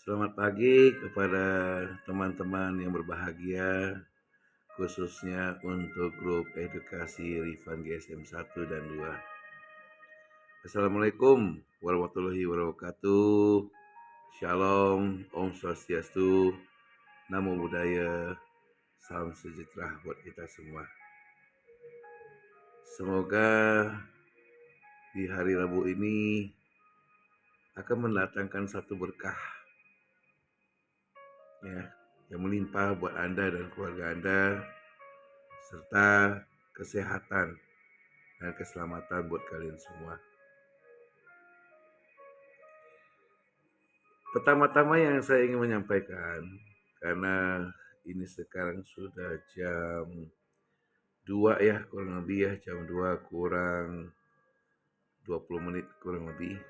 Selamat pagi kepada teman-teman yang berbahagia, khususnya untuk grup edukasi Rifan GSM 1 dan 2. Assalamualaikum warahmatullahi wabarakatuh. Shalom, Om Swastiastu, Namo Buddhaya, salam sejahtera buat kita semua. Semoga di hari Rabu ini akan mendatangkan satu berkah ya, yang melimpah buat Anda dan keluarga Anda, serta kesehatan dan keselamatan buat kalian semua. Pertama-tama yang saya ingin menyampaikan, karena ini sekarang sudah jam 2 ya, kurang lebih ya, jam 2 kurang 20 menit kurang lebih.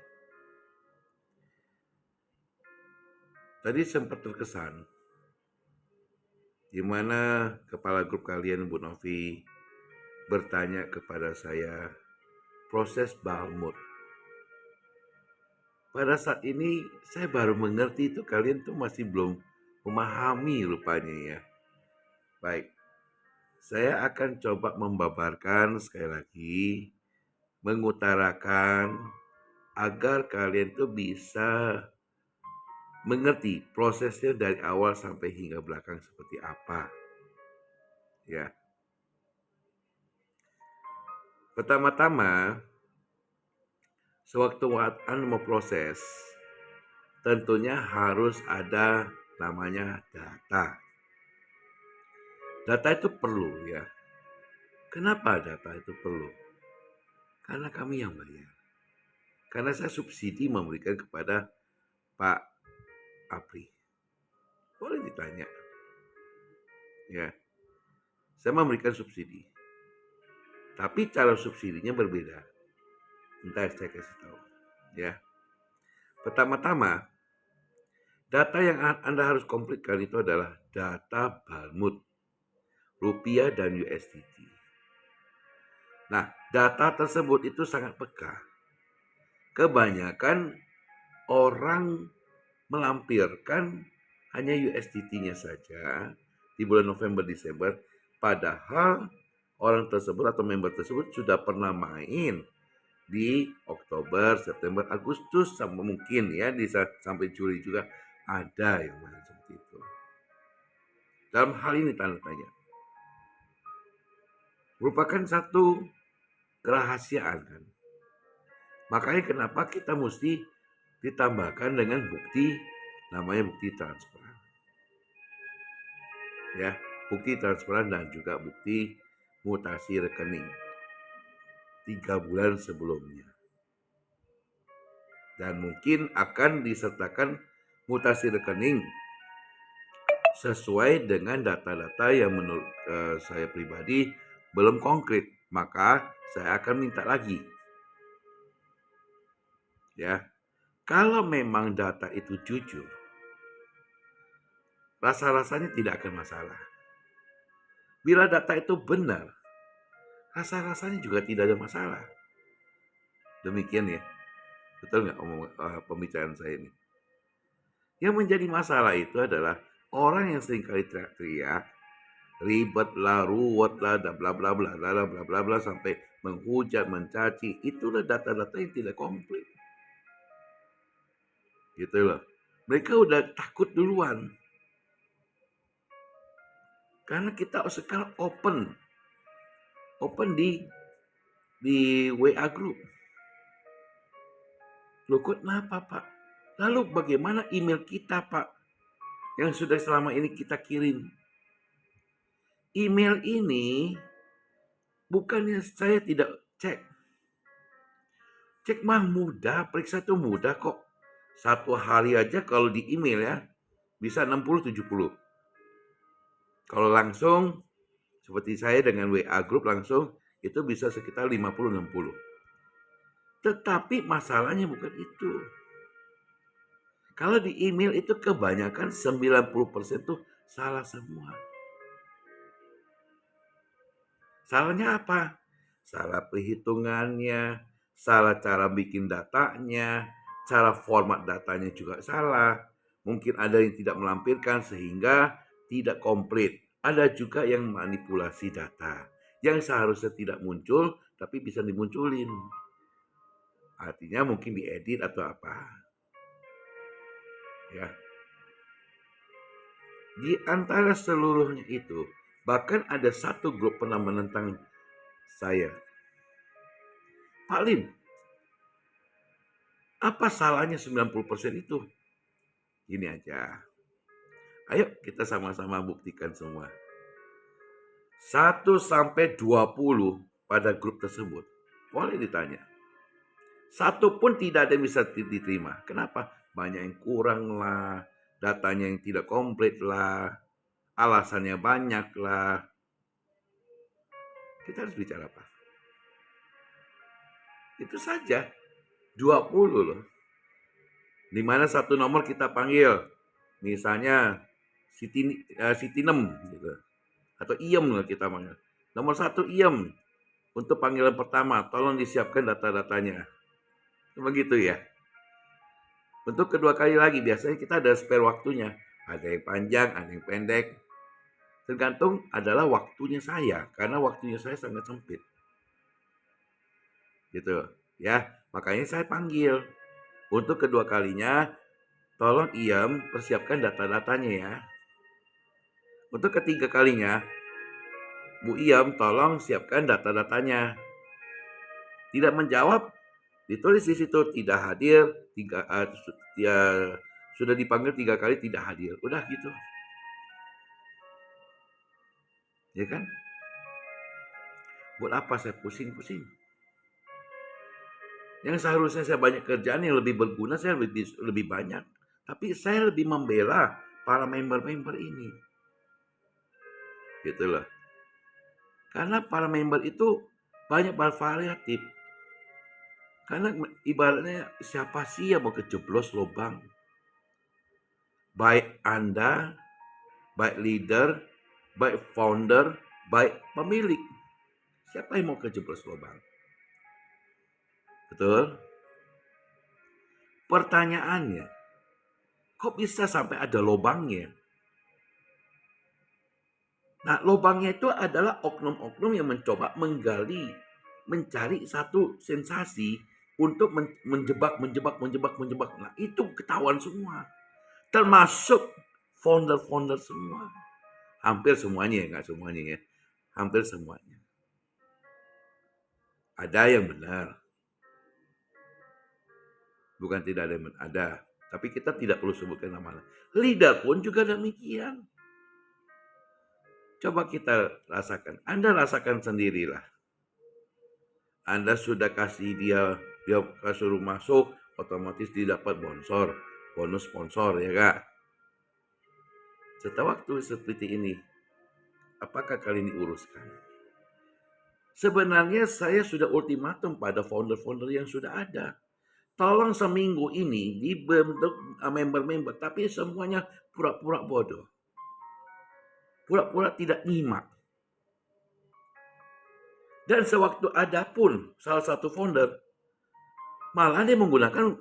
Tadi sempat terkesan, di mana kepala grup kalian Bu Novi bertanya kepada saya proses Balmut. Pada saat ini saya baru mengerti itu kalian tuh masih belum memahami rupanya ya. Baik, saya akan coba membabarkan sekali lagi, mengutarakan agar kalian tuh bisa mengerti prosesnya dari awal sampai hingga belakang seperti apa. Ya. Pertama-tama, sewaktu Anda mau proses, tentunya harus ada namanya data. Data itu perlu ya. Kenapa data itu perlu? Karena kami yang bayar. Karena saya subsidi memberikan kepada Pak Apri. Boleh ditanya. Ya, saya memberikan subsidi. Tapi cara subsidinya berbeda. Entah saya kasih tahu. Ya. Pertama-tama, data yang Anda harus komplitkan itu adalah data Balmut, rupiah dan USDT. Nah, data tersebut itu sangat peka. Kebanyakan orang melampirkan hanya USDT-nya saja di bulan November Desember, padahal orang tersebut atau member tersebut sudah pernah main di Oktober, September, Agustus, sama mungkin ya sampai Juli juga ada yang main seperti itu. Dalam hal ini tanda tanya merupakan satu kerahasiaan kan. Makanya kenapa kita mesti ditambahkan dengan bukti namanya bukti transparan. Ya, bukti transparan dan juga bukti mutasi rekening 3 bulan sebelumnya. Dan mungkin akan disertakan mutasi rekening sesuai dengan data-data yang menurut saya pribadi belum konkret. Maka saya akan minta lagi. Ya, kalau memang data itu jujur, rasa-rasanya tidak akan masalah. Bila data itu benar, rasa-rasanya juga tidak ada masalah. Demikian ya. Betul nggak pembicaraan saya ini? Yang menjadi masalah itu adalah orang yang seringkali teriak-teriak, ribet lah, ruwet lah, dan bla bla bla bla bla bla bla sampai menghujat, mencaci, itulah data-data yang tidak komplit. Gitu loh. Mereka udah takut duluan. Karena kita sekarang open di WA group. Loh kok kenapa Pak? Lalu bagaimana email kita Pak? Yang sudah selama ini kita kirim. Email ini bukannya saya tidak cek. Cek mah mudah, periksa tuh mudah kok. Satu hari aja kalau di email ya, bisa 60-70. Kalau langsung, seperti saya dengan WA group langsung, itu bisa sekitar 50-60. Tetapi masalahnya bukan itu. Kalau di email itu kebanyakan 90% tuh salah semua. Salahnya apa? Salah perhitungannya, salah cara bikin datanya, cara format datanya juga salah. Mungkin ada yang tidak melampirkan sehingga tidak komplit. Ada juga yang manipulasi data yang seharusnya tidak muncul tapi bisa dimunculin. Artinya mungkin diedit atau apa. Ya. Di antara seluruhnya itu, bahkan ada satu grup pernah menentang saya. Pak Lim, apa salahnya 90% itu? Gini aja. Ayo kita sama-sama buktikan semua. 1 sampai 20 pada grup tersebut. Boleh ditanya. Satu pun tidak ada yang bisa diterima. Kenapa? Banyak yang kurang lah, datanya yang tidak komplit lah, alasannya banyak lah. Kita harus bicara apa? Itu saja. 20 loh. Di mana satu nomor kita panggil. Misalnya Sitinem gitu. Atau Iem lah kita panggil. Nomor 1 Iem. Untuk panggilan pertama, tolong disiapkan data-datanya. Begitu ya. Untuk kedua kali lagi, biasanya kita ada spare waktunya. Ada yang panjang, ada yang pendek. Tergantung adalah waktunya saya. Karena waktunya saya sangat sempit. Gitu ya. Makanya saya panggil. Untuk kedua kalinya, tolong Iem persiapkan data-datanya ya. Untuk ketiga kalinya, Bu Iem tolong siapkan data-datanya. Tidak menjawab, ditulis di situ tidak hadir, sudah dipanggil 3 kali tidak hadir. Udah gitu. Ya kan? Buat apa saya pusing-pusing? Yang seharusnya saya banyak kerjaan yang lebih berguna, saya lebih banyak. Tapi saya lebih membela para member-member ini. Gitu loh. Karena para member itu banyak bervariatif. Karena ibaratnya siapa sih yang mau kejeblos lubang? Baik Anda, baik leader, baik founder, baik pemilik. Siapa yang mau kejeblos lubang? Betul? Pertanyaannya, kok bisa sampai ada lubangnya? Nah, lubangnya itu adalah oknum-oknum yang mencoba menggali, mencari satu sensasi untuk menjebak. Nah, itu ketahuan semua. Termasuk founder-founder semua. Hampir semuanya, nggak semuanya ya. Hampir semuanya. Ada yang benar. Bukan tidak ada yang benar. Ada. Tapi kita tidak perlu sebutkan nama. Leader pun juga demikian. Coba kita rasakan. Anda rasakan sendirilah. Anda sudah kasih dia suruh masuk, otomatis dia dapat bonus sponsor ya kak. Setelah waktu seperti ini, apakah kalian diuruskan? Sebenarnya saya sudah ultimatum pada founder-founder yang sudah ada. Tolong seminggu ini dibentuk member-member, tapi semuanya pura-pura bodoh. Pura-pura tidak nyimak. Dan sewaktu ada pun salah satu founder, malah dia menggunakan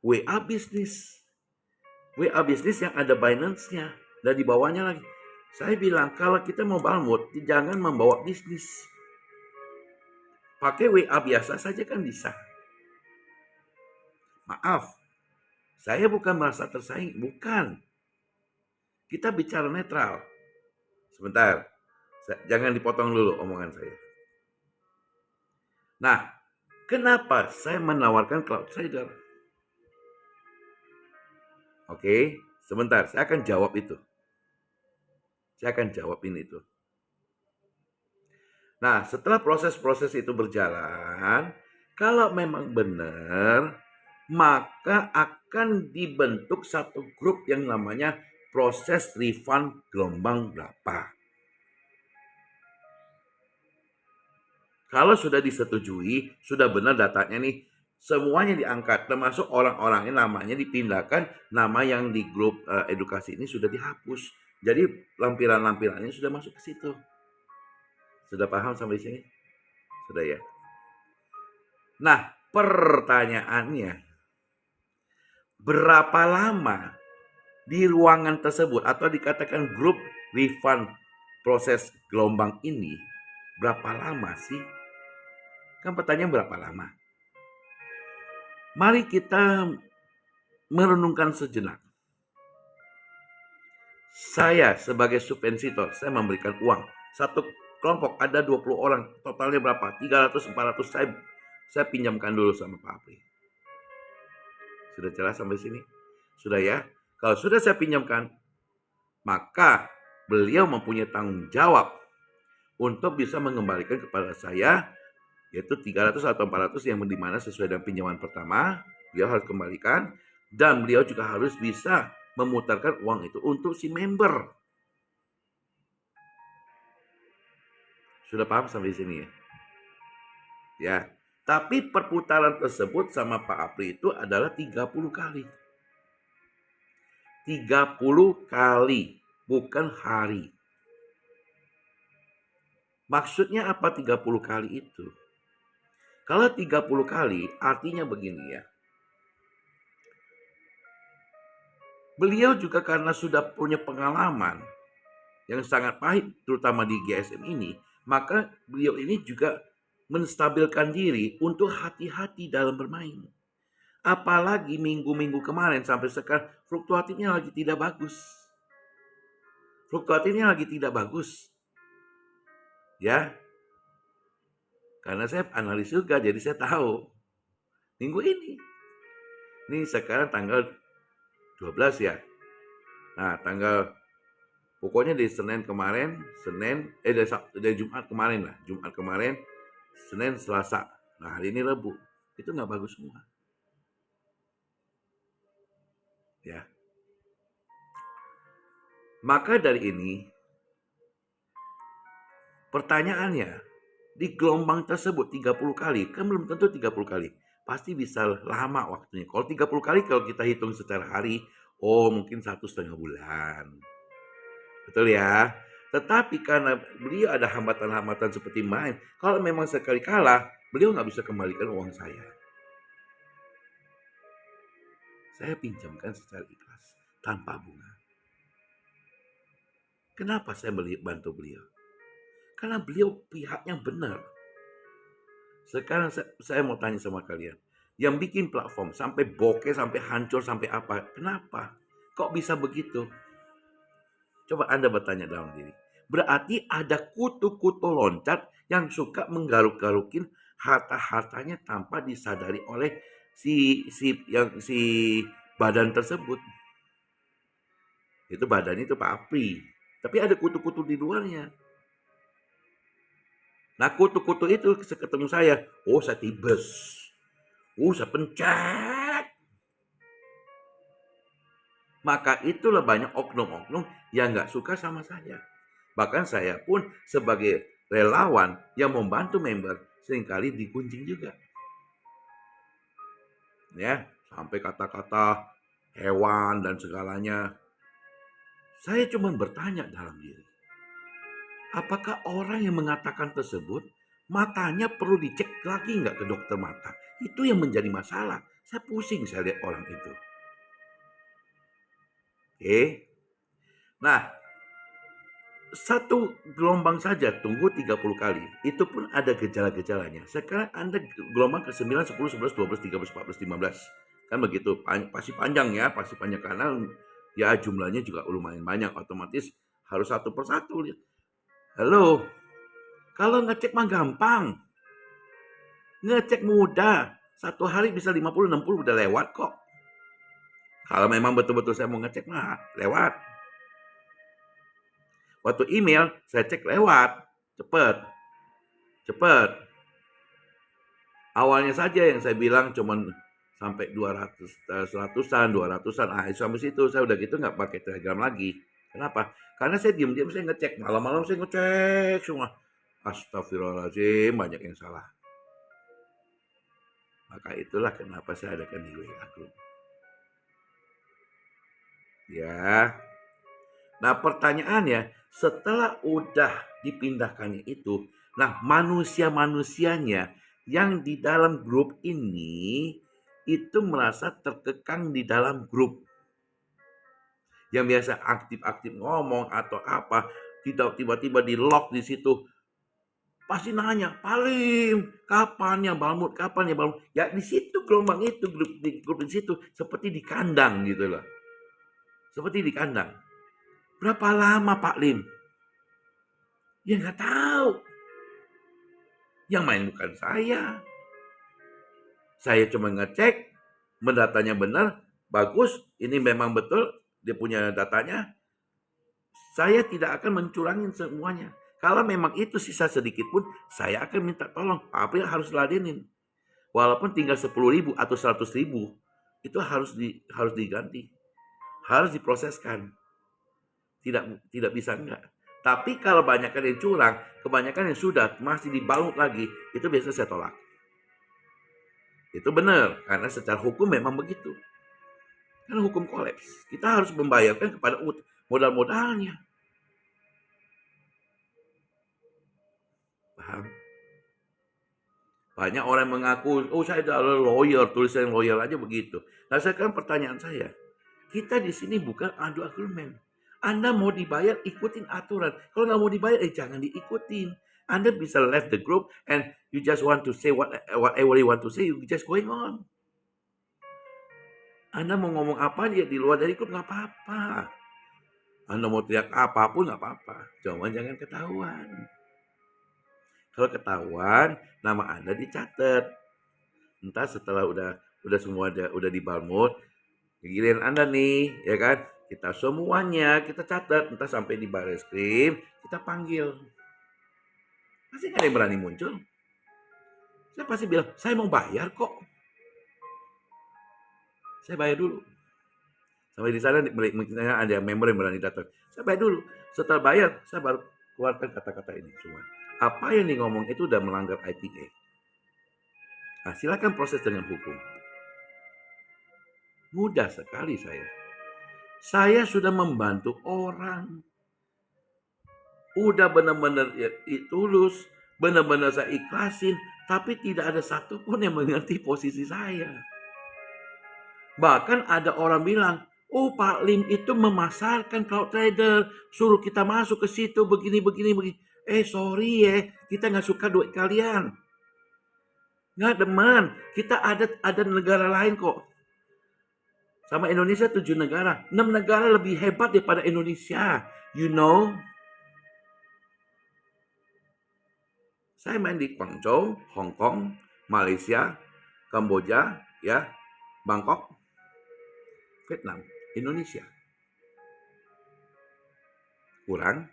WA bisnis. WA bisnis yang ada Binance-nya. Dan di bawahnya lagi. Saya bilang, kalau kita mau Balmut, jangan membawa bisnis. Pakai WA biasa saja kan bisa. Maaf, saya bukan merasa tersaing. Bukan. Kita bicara netral. Sebentar. Jangan dipotong dulu omongan saya. Nah, kenapa saya menawarkan CloudTrader? Oke, sebentar. Saya akan jawab itu. Saya akan jawabin itu. Nah, setelah proses-proses itu berjalan, kalau memang benar, maka akan dibentuk satu grup yang namanya proses refund gelombang berapa. Kalau sudah disetujui, sudah benar datanya nih, semuanya diangkat, termasuk orang-orangnya namanya dipindahkan, nama yang di grup edukasi ini sudah dihapus. Jadi lampiran-lampirannya sudah masuk ke situ. Sudah paham sampai sini? Sudah ya? Nah, pertanyaannya, berapa lama Di ruangan tersebut atau dikatakan grup refund proses gelombang ini berapa lama sih? Kan pertanyaan berapa lama? Mari kita merenungkan sejenak. Saya sebagai subvensitor, saya memberikan uang. Satu kelompok ada 20 orang, totalnya berapa? 300, 400 saya pinjamkan dulu sama Pak Apri. Sudah jelas sampai sini? Sudah ya? Kalau sudah saya pinjamkan, maka beliau mempunyai tanggung jawab untuk bisa mengembalikan kepada saya, yaitu 300 atau 400 yang dimana sesuai dengan pinjaman pertama, beliau harus kembalikan, dan beliau juga harus bisa memutarkan uang itu untuk si member. Sudah paham sampai sini ya? Ya, tapi perputaran tersebut sama Pak Apri itu adalah 30 kali. 30 kali, bukan hari. Maksudnya apa 30 kali itu? Kalau 30 kali artinya begini ya. Beliau juga karena sudah punya pengalaman yang sangat pahit terutama di GSM ini, maka beliau ini juga menstabilkan diri untuk hati-hati dalam bermain. Apalagi minggu-minggu kemarin sampai sekarang fluktuatifnya lagi tidak bagus. Fluktuatifnya lagi tidak bagus. Ya. Karena saya analis juga jadi saya tahu. Minggu ini. Ini sekarang tanggal 12 ya. Nah, pokoknya dari Senin kemarin, dari Jumat kemarin lah. Jumat kemarin, Senin, Selasa. Nah, hari ini Rabu. Itu nggak bagus semua. Ya. Maka dari ini, pertanyaannya, di gelombang tersebut 30 kali, kan belum tentu 30 kali. Pasti bisa lama waktunya. Kalau 30 kali kalau kita hitung secara hari, mungkin 1,5 bulan. Betul ya? Tetapi karena beliau ada hambatan-hambatan seperti main, kalau memang sekali kalah, beliau nggak bisa kembalikan uang saya. Saya pinjamkan secara ikhlas, tanpa bunga. Kenapa saya bantu beliau? Karena beliau pihaknya benar. Sekarang saya mau tanya sama kalian. Yang bikin platform sampai bokeh, sampai hancur, sampai apa? Kenapa? Kok bisa begitu? Coba Anda bertanya dalam diri. Berarti ada kutu-kutu loncat yang suka menggaruk-garukin harta-hartanya tanpa disadari oleh si badan tersebut. Itu badannya itu Pak Apri. Tapi ada kutu-kutu di luarnya. Nah, kutu-kutu itu ketemu saya. Saya tibes. Saya pencet. Maka itulah banyak oknum-oknum yang gak suka sama saya. Bahkan saya pun sebagai relawan yang membantu member seringkali digunjing juga. Ya, sampai kata-kata hewan dan segalanya. Saya cuma bertanya dalam diri. Apakah orang yang mengatakan tersebut matanya perlu dicek lagi nggak ke dokter mata? Itu yang menjadi masalah. Saya pusing saya lihat orang itu. Oke. Nah, satu gelombang saja tunggu 30 kali. Itu pun ada gejala-gejalanya. Sekarang Anda gelombang ke-9, 10, 11, 12, 13, 14, 15. Kan begitu. Pasti panjang ya. Pasti panjang karena ya jumlahnya juga lumayan banyak. Otomatis harus satu persatu. Halo. Kalau ngecek mah gampang. Ngecek mudah. Satu hari bisa 50-60 udah lewat kok. Kalau memang betul-betul saya mau ngecek mah lewat. Waktu email saya cek lewat. Cepet. Awalnya saja yang saya bilang cuman sampai 200, 100-an, 200-an. Sampai situ saya udah gitu nggak pakai Telegram lagi. Kenapa? Karena saya diam-diam saya ngecek. Malam-malam saya ngecek semua. Astagfirullahaladzim, banyak yang salah. Maka itulah kenapa saya adakan di WA Group. Ya. Nah pertanyaannya, setelah udah dipindahkannya itu, nah manusia-manusianya yang di dalam grup ini itu merasa terkekang di dalam grup. yang biasa aktif-aktif ngomong atau apa, tiba-tiba di lock di situ, pasti nanya, "Paling, kapan ya Balmut, kapan ya Balmut?" Ya di situ gelombang itu, grup di situ, seperti di kandang gitu loh. Seperti di kandang. Berapa lama Pak Lim? Ya nggak tahu. Yang main bukan saya. Saya cuma ngecek, datanya benar, bagus, ini memang betul, dia punya datanya. Saya tidak akan mencurangin semuanya. Kalau memang itu sisa sedikit pun, saya akan minta tolong. Apa yang harus ladenin? Walaupun tinggal 10.000 atau 100.000, itu harus diganti. Harus diproseskan. Tidak bisa enggak. Tapi kalau kebanyakan yang curang, kebanyakan yang sudah masih dibalut lagi, itu biasanya saya tolak. Itu benar, karena secara hukum memang begitu. Kan hukum kolaps. Kita harus membayarkan kepada modal-modalnya. Paham? Banyak orang mengaku, oh saya adalah lawyer, tulisan lawyer aja begitu. Nah sekarang pertanyaan saya, kita di sini bukan adu argumen. Anda mau dibayar, ikutin aturan. Kalau nggak mau dibayar, jangan diikutin. Anda bisa left the group and you just want to say whatever you want to say, you just going on. Anda mau ngomong apa dia di luar dari grup nggak apa-apa. Anda mau teriak apapun nggak apa-apa. Cuma jangan ketahuan. Kalau ketahuan, nama Anda dicatat. Entah setelah udah semua udah di Balmut, giliran Anda nih, ya kan? Kita semuanya kita catat, entah sampai di Barreskrim, kita panggil. Pasti nggak ada yang berani muncul. Saya pasti bilang, saya mau bayar kok. Saya bayar dulu. Sampai di sana misalnya ada member yang berani datang. Saya bayar dulu. Setelah bayar, saya baru keluarkan kata-kata ini semua. Apa yang ngomong itu udah melanggar IPA. Nah, silakan proses dengan hukum. Mudah sekali saya. Saya sudah membantu orang. Udah benar-benar tulus, benar-benar saya ikhlasin, tapi tidak ada satupun yang mengerti posisi saya. Bahkan ada orang bilang, oh Pak Lim itu memasarkan crowd trader, suruh kita masuk ke situ begini. Sorry ya, kita nggak suka duit kalian. Nggak demen, kita ada negara lain kok. Sama Indonesia 7 negara, 6 negara lebih hebat daripada Indonesia. You know? Saya main di Guangzhou, Hong Kong, Malaysia, Kamboja, ya, Bangkok, Vietnam, Indonesia. Kurang.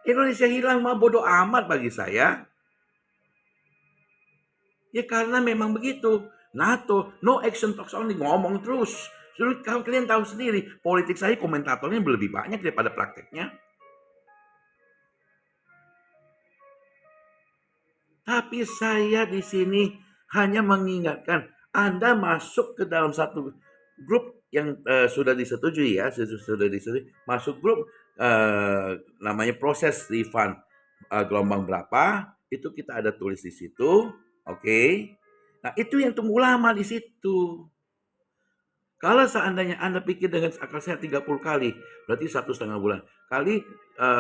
Indonesia hilang mah bodoh amat bagi saya. Ya karena memang begitu. NATO, no action talks only, ngomong terus. Kalau kalian tahu sendiri, politik saya komentatornya lebih banyak daripada prakteknya. Tapi saya di sini hanya mengingatkan, Anda masuk ke dalam satu grup yang sudah disetujui ya, sudah disetujui, masuk grup namanya proses refund gelombang berapa, itu kita ada tulis di situ, oke. Nah itu yang tunggu lama di situ. Kalau seandainya Anda pikir dengan akal sehat 30 kali, berarti 1,5 bulan. Kali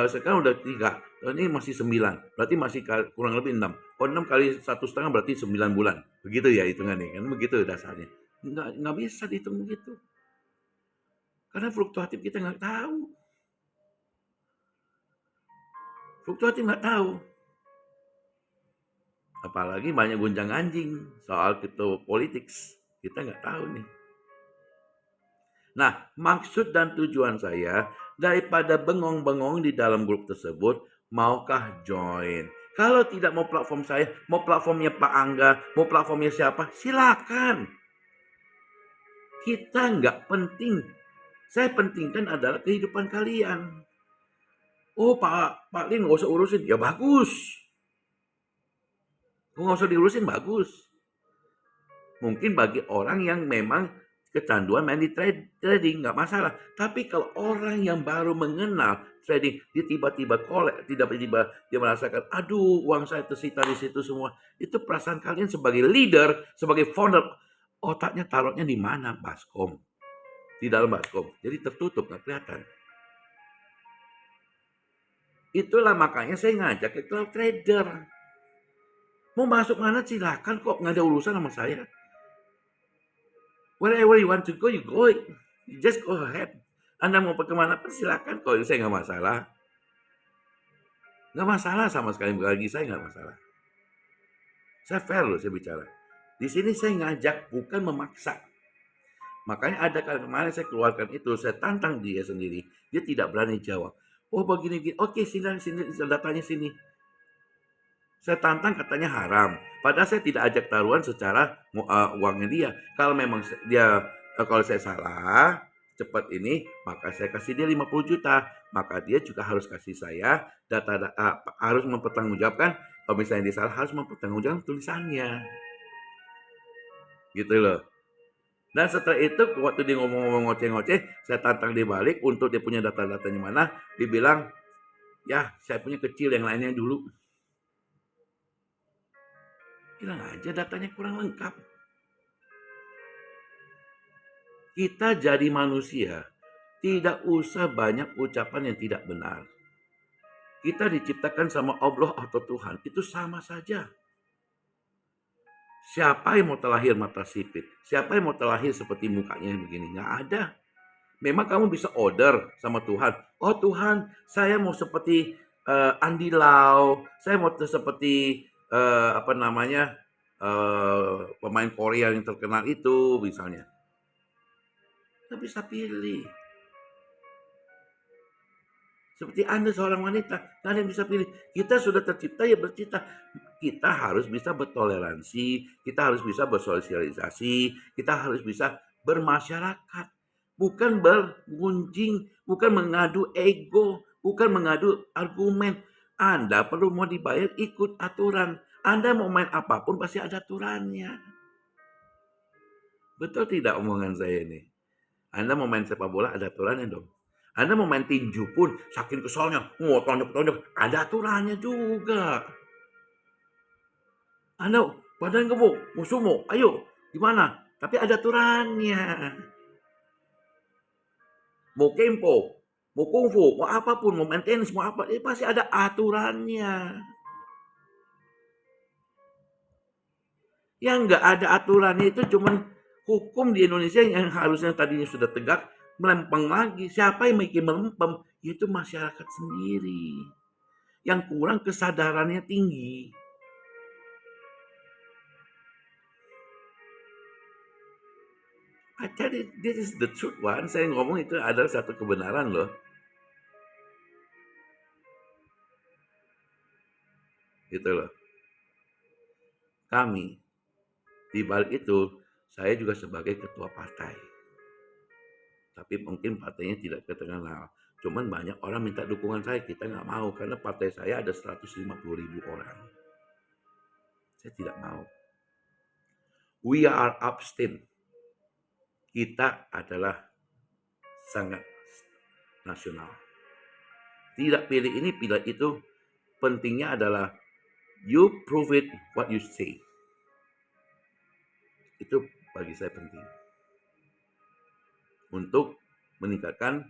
sekarang udah 3, ini masih 9, berarti masih kurang lebih 6. Oh 6 kali 1,5 berarti 9 bulan. Begitu ya hitungannya, kan begitu dasarnya. Nggak bisa dihitung begitu. Karena fluktuatif kita nggak tahu. Fluktuatif nggak tahu. Apalagi banyak gonjang anjing soal kripto politik. Kita nggak tahu nih. Nah, maksud dan tujuan saya, daripada bengong-bengong di dalam grup tersebut, maukah join? Kalau tidak mau platform saya, mau platformnya Pak Angga, mau platformnya siapa, silakan. Kita nggak penting. Saya pentingkan adalah kehidupan kalian. Oh Pak Lin nggak usah urusin, ya bagus. Nggak usah diurusin, bagus. Mungkin bagi orang yang memang kecanduan main di trading nggak masalah. Tapi kalau orang yang baru mengenal trading, dia tiba-tiba tiba-tiba dia merasakan, aduh uang saya tersita di situ semua. Itu perasaan kalian sebagai leader, sebagai founder, otaknya taruhnya di mana, Baskom? di dalam baskom. Jadi tertutup, nggak kelihatan. Itulah makanya saya ngajak ke cloud trader. Mau masuk mana silakan kok, nggak ada urusan sama saya. Wherever you want to go, you go. You just go ahead. Anda mau kemana pun silakan kok, saya nggak masalah. Nggak masalah sama sekali, bagi saya nggak masalah. Saya fair loh saya bicara. Di sini saya ngajak, bukan memaksa. Makanya ada kemarin saya keluarkan itu, saya tantang dia sendiri. Dia tidak berani jawab. Oh begini, gini. Oke sini, datanya sini. Saya tantang katanya haram. Padahal saya tidak ajak taruhan secara uangnya dia. Kalau memang dia, kalau saya salah, cepat ini, maka saya kasih dia 50 juta. Maka dia juga harus kasih saya harus mempertanggungjawabkan. Kalau misalnya dia salah, harus mempertanggungjawabkan tulisannya. Gitu loh. Dan setelah itu, waktu dia ngomong-ngomong ngoceh-ngoceh, saya tantang dia balik untuk dia punya data-datanya mana. Dia bilang, ya saya punya kecil, yang lainnya dulu. Bilang aja datanya kurang lengkap. Kita jadi manusia, tidak usah banyak ucapan yang tidak benar. Kita diciptakan sama Allah atau Tuhan, itu sama saja. Siapa yang mau terlahir mata sipit? Siapa yang mau terlahir seperti mukanya yang begini? Nggak ada. Memang kamu bisa order sama Tuhan. Oh Tuhan, saya mau seperti Andy Lau, saya mau seperti pemain Korea yang terkenal itu misalnya. Kita bisa pilih. Seperti Anda seorang wanita, kalian bisa pilih. Kita sudah tercipta ya bercipta. Kita harus bisa bertoleransi, kita harus bisa bersosialisasi, kita harus bisa bermasyarakat. Bukan bergunjing, bukan mengadu ego, bukan mengadu argumen. Anda perlu mau dibayar, ikut aturan. Anda mau main apapun pasti ada aturannya. Betul tidak omongan saya ini? Anda mau main sepak bola ada aturannya dong. Anda mau main tinju pun saking kesalnya, mau tonjok-tonjok, ada aturannya juga. Anda badan gemuk, mau sumo, ayo, gimana? Tapi ada aturannya. Mau kempo, mau kungfu, mau apapun, mau main tenis, mau apa, pasti ada aturannya. Yang nggak ada aturannya itu cuman hukum di Indonesia yang harusnya tadinya sudah tegak, melempeng lagi. Siapa yang bikin melempem? Itu masyarakat sendiri. Yang kurang kesadarannya tinggi. I tell you, this is the truth, Wan. Saya ngomong itu adalah satu kebenaran loh. Gitu loh. Kami, di balik itu, saya juga sebagai ketua partai. Tapi mungkin partainya tidak terkenal. Cuman banyak orang minta dukungan saya, kita nggak mau. Karena partai saya ada 150.000 orang. Saya tidak mau. We are abstain. Kita adalah sangat nasional. Tidak pilih ini, pilih itu. Pentingnya adalah you prove it what you say. Itu bagi saya penting. Untuk meningkatkan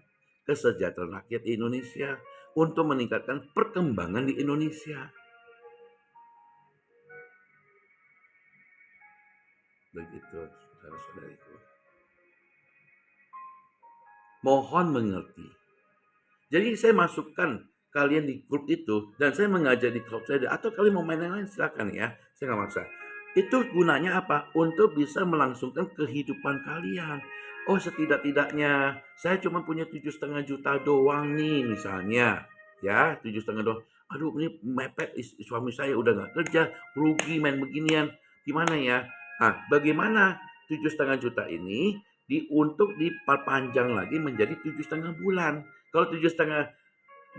kesejahteraan rakyat di Indonesia. Untuk meningkatkan perkembangan di Indonesia. Begitu, saudara-saudariku. Mohon mengerti. Jadi saya masukkan kalian di grup itu dan saya mengajar di cloud trader atau kalian mau main yang lain silakan ya, saya nggak maksa. Itu gunanya apa? Untuk bisa melangsungkan kehidupan kalian. Oh setidak-tidaknya saya cuma punya 7,5 juta doang nih misalnya, ya 7,5 doang. Aduh ini mepet suami saya udah nggak kerja, rugi main beginian, gimana ya? Nah bagaimana 7,5 juta ini untuk diperpanjang lagi menjadi 7,5 bulan. Kalau 7,5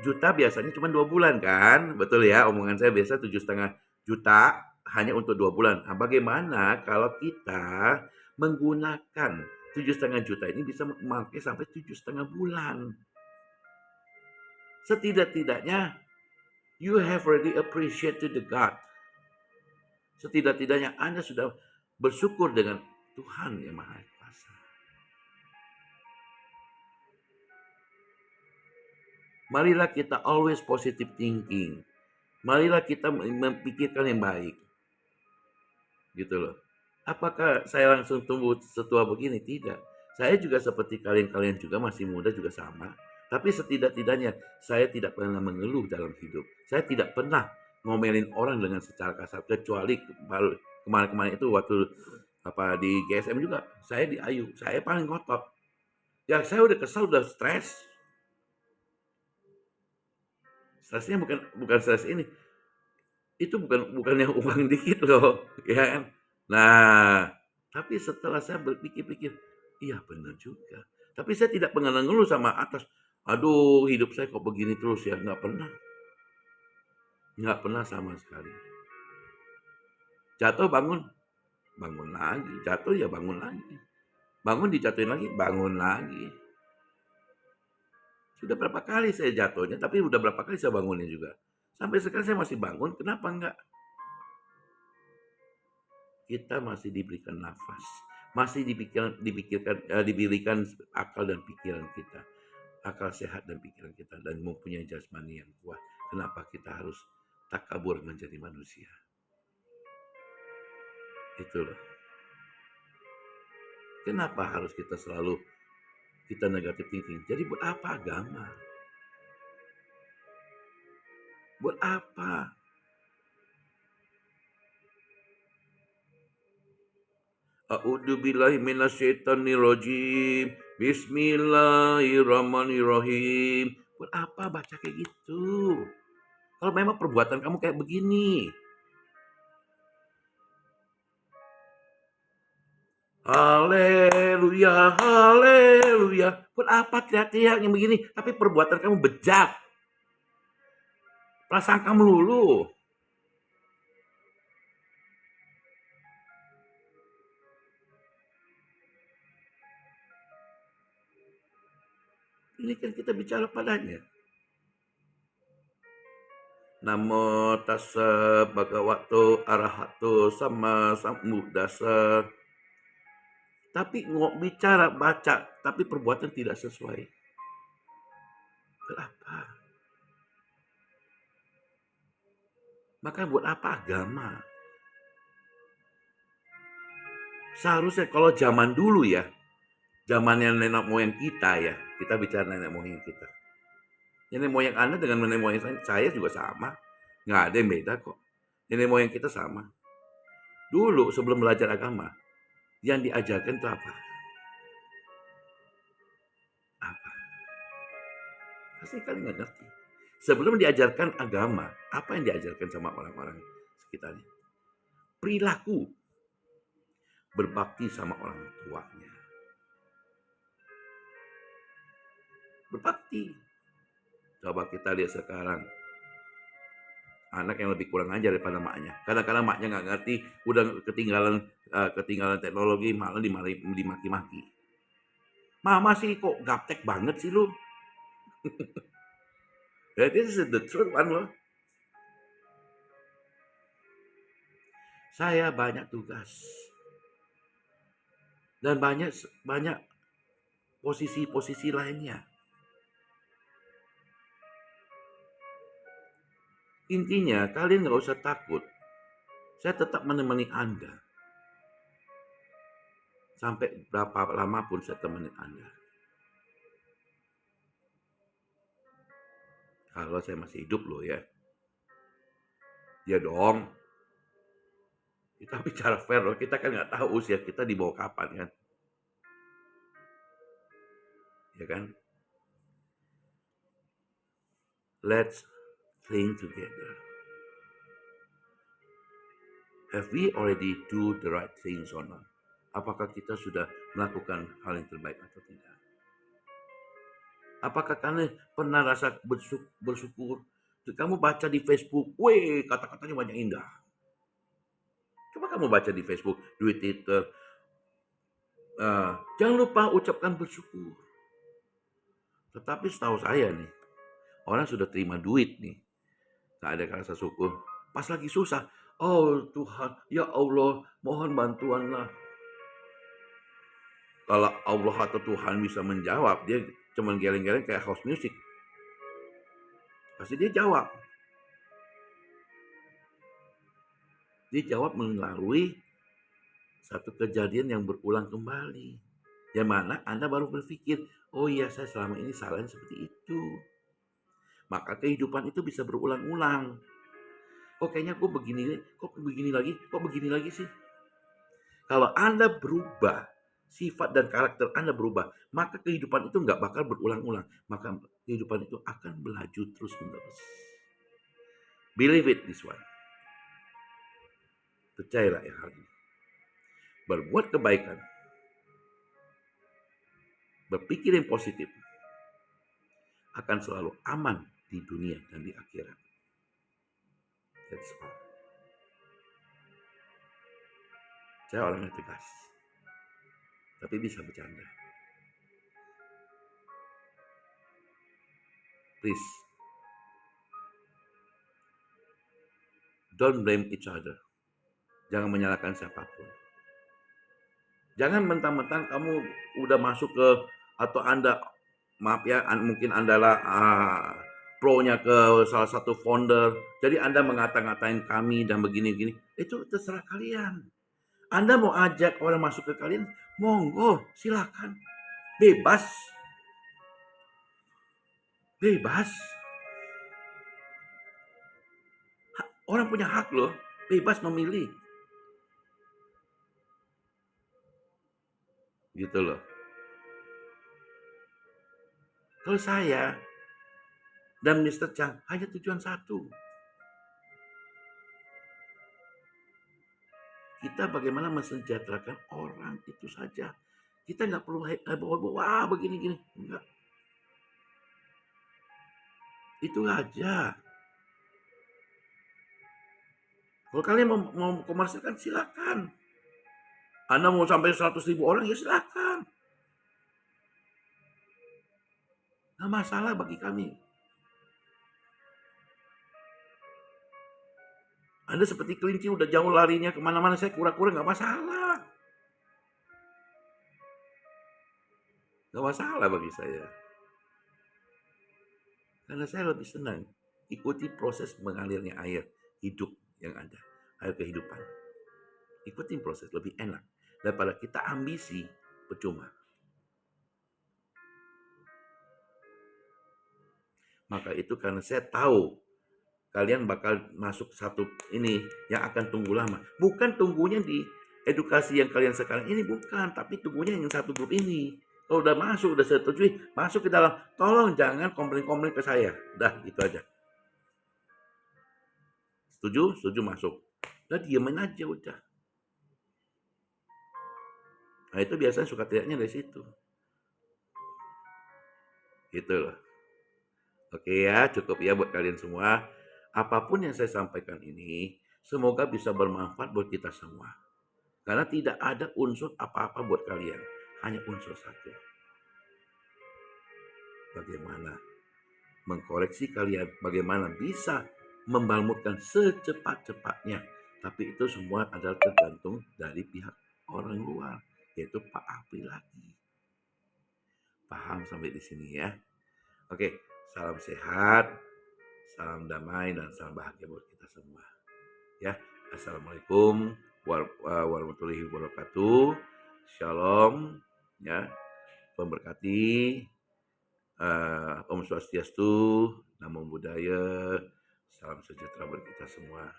juta biasanya cuma 2 bulan kan? Betul ya, omongan saya biasa 7,5 juta hanya untuk 2 bulan. Nah, bagaimana kalau kita menggunakan 7,5 juta ini bisa memakai sampai 7,5 bulan? Setidak-tidaknya you have already appreciated the God. Setidak-tidaknya Anda sudah bersyukur dengan Tuhan yang Maha Kuasa. Marilah kita always positive thinking. Marilah kita memikirkan yang baik. Gitu loh. Apakah saya langsung tumbuh setua begini? Tidak. Saya juga seperti kalian-kalian juga masih muda juga sama. Tapi setidak-tidaknya saya tidak pernah mengeluh dalam hidup. Saya tidak pernah ngomelin orang dengan secara kasar kecuali baru kemarin-kemarin itu waktu di GSM juga saya diayu, saya paling ngotot. Ya saya udah kesal, udah stres. Stresnya bukan bukan stres ini. Itu bukan yang uang dikit loh, ya kan? Nah, tapi setelah saya berpikir-pikir, iya benar juga. Tapi saya tidak pernah ngeluh sama atas, aduh hidup saya kok begini terus ya, nggak pernah. Nggak pernah sama sekali. Jatuh bangun, bangun lagi. Jatuh ya bangun lagi. Bangun dijatuhin lagi, bangun lagi. Sudah berapa kali saya jatuhnya, tapi udah berapa kali saya bangunnya juga. Sampai sekarang saya masih bangun, kenapa enggak? Kita masih diberikan nafas, masih diberikan akal dan pikiran kita, akal sehat dan pikiran kita, dan mempunyai jasmani yang kuat. Kenapa kita harus takabur menjadi manusia? Itulah. Kenapa harus kita selalu kita negatif thinking? Jadi buat apa agama? Buat apa? A'udzubillahi minasyaitonirrajim. Bismillahirrahmanirrahim. Buat apa baca kayak gitu? Kalau memang perbuatan kamu kayak begini. Haleluya, haleluya. Buat apa teriak-teriak yang begini? Tapi perbuatan kamu bejat. Prasangka melulu. Ini kan kita bicara padanya. Namo tassa bhagavato arahato sama sambuddhassa. Tapi bicara, baca, tapi perbuatan tidak sesuai. Kenapa? Maka buat apa agama? Seharusnya kalau zaman dulu ya, zamannya nenek moyang kita ya, kita bicara nenek moyang kita. Nenek moyang Anda dengan nenek moyang saya juga sama. Nggak ada yang beda kok. Nenek moyang kita sama. Dulu sebelum belajar agama, yang diajarkan itu apa? Apa? Pasti kalian nggak ngerti. Sebelum diajarkan agama, apa yang diajarkan sama orang-orang sekitarnya? Perilaku. Berbakti sama orang tuanya. Berbakti. Coba kita lihat sekarang. Anak yang lebih kurang ajar daripada maknya. Kadang-kadang maknya nggak ngerti, udah ketinggalan teknologi, malah dimaki-maki. Mama sih kok gaptek banget sih lu. This is the truth one loh. Saya banyak tugas. Dan banyak posisi-posisi lainnya. Intinya kalian nggak usah takut. Saya tetap menemani Anda. Sampai berapa lama pun saya temani Anda. Kalau saya masih hidup loh ya. Ya dong. Kita bicara fair loh. Kita kan nggak tahu usia kita di bawah kapan kan. Ya kan? Let's think together. Have we already do the right things or not? Apakah kita sudah melakukan hal yang terbaik atau tidak? Apakah kalian pernah rasa bersyukur? Kamu baca di Facebook, weh kata-katanya banyak indah. Coba kamu baca di Facebook, di Twitter. Jangan lupa ucapkan bersyukur. Tetapi setahu saya nih, orang sudah terima duit nih. Tak ada rasa syukur. Pas lagi susah, oh Tuhan, ya Allah, mohon bantuanlah. Kalau Allah atau Tuhan bisa menjawab, dia cuma geleng-geleng kayak house music. Pasti dia jawab. Dia jawab melalui satu kejadian yang berulang kembali. Yang mana Anda baru berpikir, oh iya saya selama ini salahnya seperti itu. Maka kehidupan itu bisa berulang-ulang. Kok kayaknya kok begini lagi sih. Kalau Anda berubah, sifat dan karakter Anda berubah, maka kehidupan itu nggak bakal berulang-ulang. Maka kehidupan itu akan melaju terus-menerus. Believe it, this one. Percayalah ya hal ini. Berbuat kebaikan, berpikir yang positif, akan selalu aman di dunia dan di akhirat. That's all. Saya orangnya tegas, tapi bisa bercanda. Please, don't blame each other. Jangan menyalahkan siapapun. Jangan mentang-mentang kamu udah masuk ke, atau Anda, maaf ya, mungkin Anda lah pro-nya ke salah satu founder, jadi Anda ngata-ngatain kami dan begini-gini. Itu terserah kalian. Anda mau ajak orang masuk ke kalian, monggo, silakan. Bebas. Bebas. Orang punya hak loh, bebas memilih. Gitu loh. Kalau saya dan Mr. Chang hanya tujuan satu. Kita bagaimana mensejahterakan orang, itu saja. Kita nggak perlu heboh-heboh, wah begini-gini. Enggak. Itu aja. Kalau kalian mau komersilkan, silakan. Anda mau sampai 100.000 orang, ya silakan. Nggak masalah bagi kami. Anda seperti kelinci udah jauh larinya kemana-mana, saya kura-kura nggak masalah. Nggak masalah bagi saya. Karena saya lebih senang ikuti proses mengalirnya air hidup yang ada, air kehidupan. Ikutin proses lebih enak daripada kita ambisi percuma. Maka itu karena saya tahu kalian bakal masuk satu ini yang akan tunggu lama. Bukan tunggunya di edukasi yang kalian sekarang ini, bukan, tapi tunggunya yang satu grup ini. Kalau udah masuk, udah setujui, masuk ke dalam. Tolong jangan komplain-komplain ke saya. Udah, gitu aja. Setuju? Setuju masuk. Udah diamin aja udah. Nah itu biasanya suka teriaknya dari situ. Gitu loh. Oke ya, cukup ya buat kalian semua. Apapun yang saya sampaikan ini, semoga bisa bermanfaat buat kita semua. Karena tidak ada unsur apa-apa buat kalian. Hanya unsur satu. Bagaimana mengkoreksi kalian, bagaimana bisa membalmutkan secepat-cepatnya. Tapi itu semua adalah tergantung dari pihak orang luar, yaitu Pak Apri lagi. Paham sampai di sini ya? Oke, salam sehat, salam damai, dan salam bahagia buat kita semua. Ya, assalamualaikum warahmatullahi wabarakatuh. Shalom, ya, memberkati. Om Swastiastu, Namo Buddhaya, salam sejahtera buat kita semua.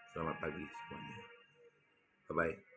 Selamat pagi semuanya. Bye-bye.